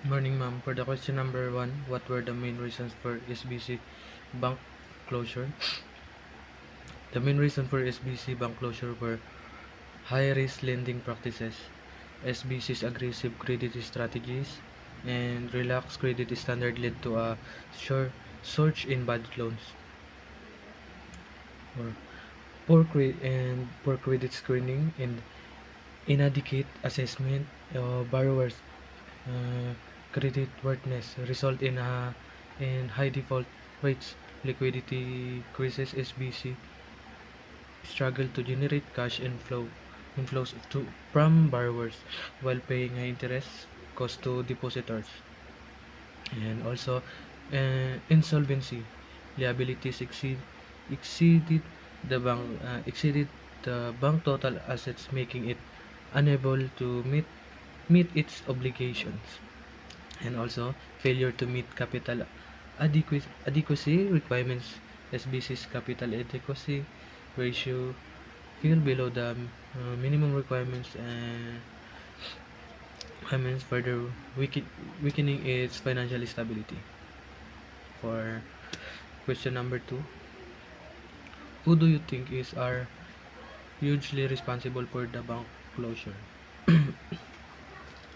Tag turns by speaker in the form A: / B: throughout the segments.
A: Morning, ma'am. For the question number one, what were the main reasons for SBC bank closure? The main reason for SBC bank closure were high-risk lending practices, SBC's aggressive credit strategies, and relaxed credit standard led to a surge in bad loans, or poor credit screening and inadequate assessment of borrowers' uh, credit worthiness result in high default rates, liquidity crisis. SBC struggle to generate cash inflows from borrowers while paying high interest cost to depositors, and also insolvency liabilities exceeded exceeded the bank total assets, making it unable to meet its obligations, and also failure to meet capital adequacy requirements. SBC's capital adequacy ratio fell below the minimum requirements, and further weakening its financial stability. For question number two, who do you think is are hugely responsible for the bank closure?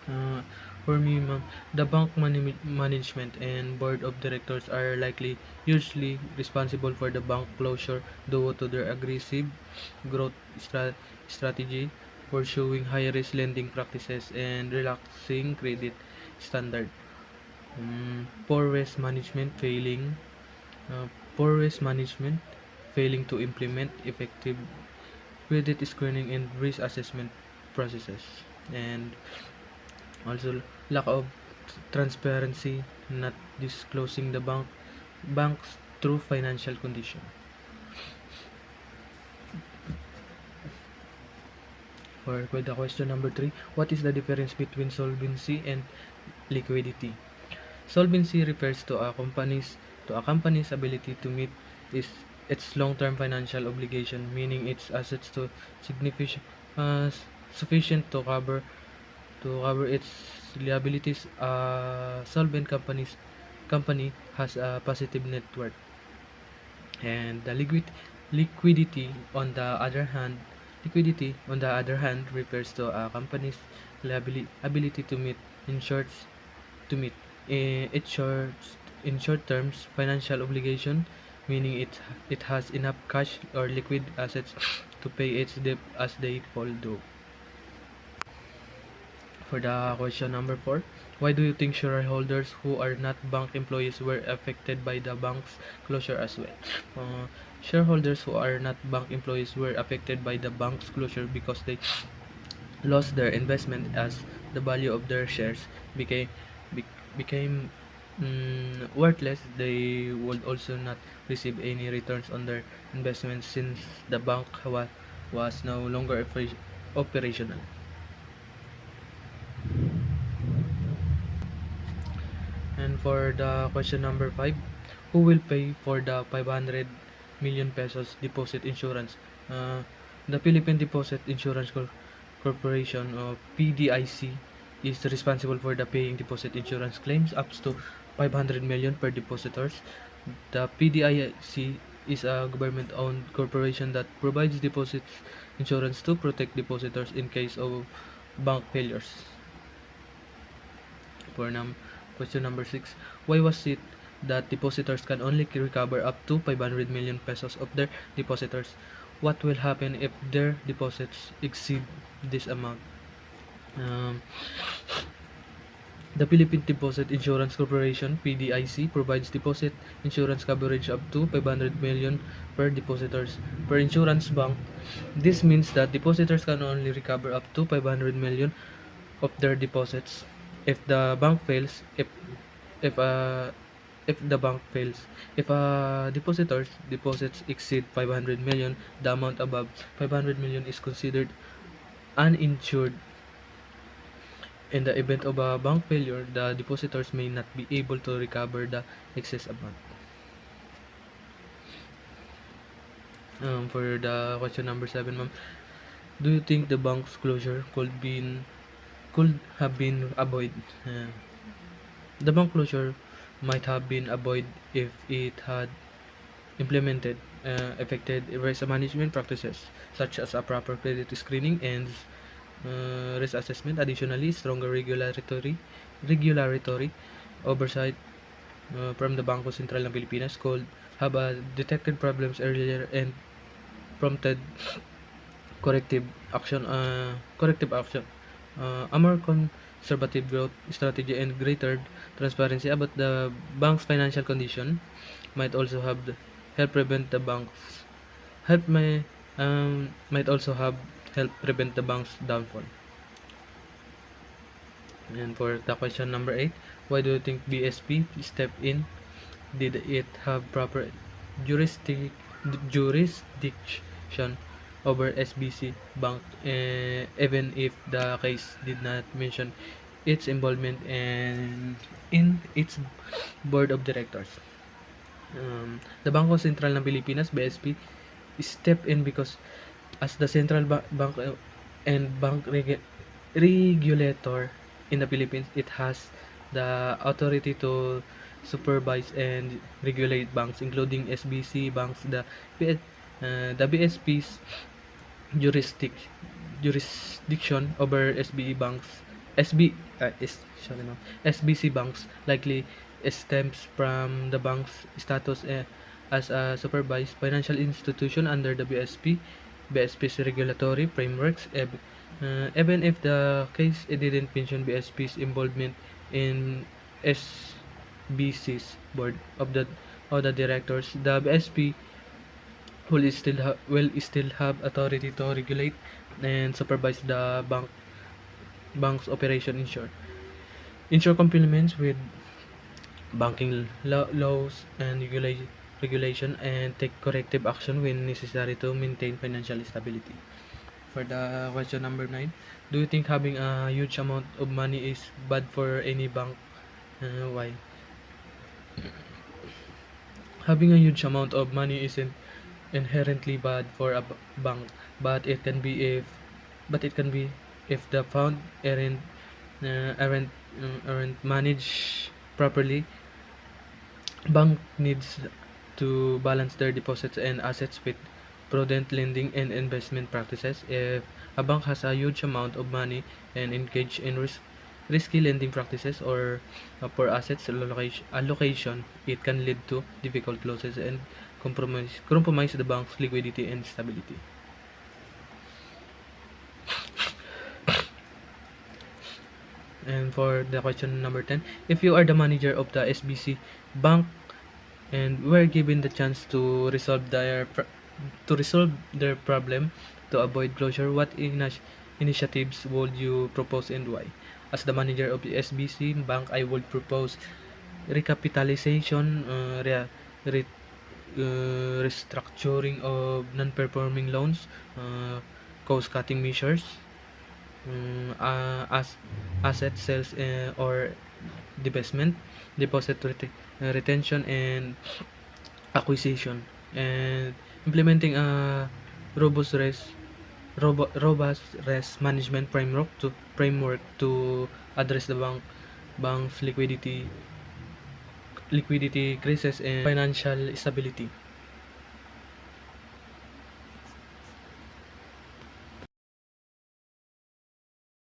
A: Uh, for me, ma'am, the management and board of directors are likely hugely responsible for the bank closure due to their aggressive growth strategy, pursuing high-risk lending practices, and relaxing credit standard. Poor risk management uh, poor risk management failing to implement effective credit screening and risk assessment processes, and also lack of transparency, not disclosing the bank's true financial condition. For the question number three, what is the difference between solvency and liquidity? Solvency refers to a company's ability to meet its, its long-term financial obligation, meaning its assets to significant uh, sufficient to cover its liabilities. A solvent company has a positive net worth, and the liquidity on the other hand refers to a company's ability to meet in short to meet its short terms financial obligation, meaning it has enough cash or liquid assets to pay its debt as they fall due. For the question number four, why do you think shareholders who are not bank employees were affected by the bank's closure as well? Shareholders who are not bank employees were affected by the bank's closure because they lost their investment as the value of their shares became became worthless. They would also not receive any returns on their investments since the bank was no longer operational. And for the question number 5, who will pay for the 500 million pesos deposit insurance? Uh, the Philippine Deposit Insurance Corporation, PDIC, is responsible for the paying deposit insurance claims up to 500 million per depositors. The PDIC is a government-owned corporation that provides deposit insurance to protect depositors in case of bank failures. For question number 6, why was it that depositors can only recover up to 500 million pesos of their depositors? What will happen if their deposits exceed this amount? Um, the Philippine Deposit Insurance Corporation (PDIC) provides deposit insurance coverage up to 500 million per depositors per insurance bank. This means that depositors can only recover up to 500 million of their deposits if the bank fails if uh if the bank fails. If a depositor's deposits exceed 500 million, the amount above 500 million is considered uninsured. In the event of a bank failure, the depositors may not be able to recover the excess amount. For the question number 7, ma'am, do you think the bank's closure could have been avoided? The bank closure might have been avoided if it had implemented effective risk management practices such as a proper credit screening and risk assessment. Additionally, stronger regulatory oversight from the Bangko Sentral ng Pilipinas could have detected problems earlier and prompted corrective action. A more conservative growth strategy and greater transparency about the bank's financial condition might also have helped prevent the bank's help may might also have helped prevent the bank's downfall. And for the question number 8, why do you think BSP stepped in? Did it have proper jurisdic- jurisdiction over SBC Bank, even if the case did not mention its involvement in its board of directors? The Bangko Sentral ng Pilipinas, BSP, stepped in because as the central bank and bank regulator in the Philippines, it has the authority to supervise and regulate banks, including SBC banks. The BSP's jurisdic, jurisdiction over SBE banks, SB, is, sorry, no, SBC banks likely stems from the bank's status as a supervised financial institution under the BSP's regulatory frameworks. Even if the case it didn't mention BSP's involvement in SBC's board of the directors, the BSP will still have authority to regulate and supervise the bank's operation. Ensure compliance with banking laws and regulation, and take corrective action when necessary to maintain financial stability. For the question number 9, do you think having a huge amount of money is bad for any bank? Why? Having a huge amount of money isn't inherently bad for a bank, but it can be if the fund aren't managed properly. Bank needs to balance their deposits and assets with prudent lending and investment practices. If a bank has a huge amount of money and engage in risky lending practices or poor assets allocation, it can lead to difficult losses and compromise the bank's liquidity and stability. And for the question number 10, if you are the manager of the SBC bank and were given the chance to resolve their problem to avoid closure, what initiatives would you propose and why? As the manager of the SBC bank, I would propose recapitalization, restructuring of non-performing loans, cost-cutting measures, as asset sales or divestment, deposit retention and acquisition, and implementing a robust robust risk management framework to address the bank's liquidity crisis and financial stability.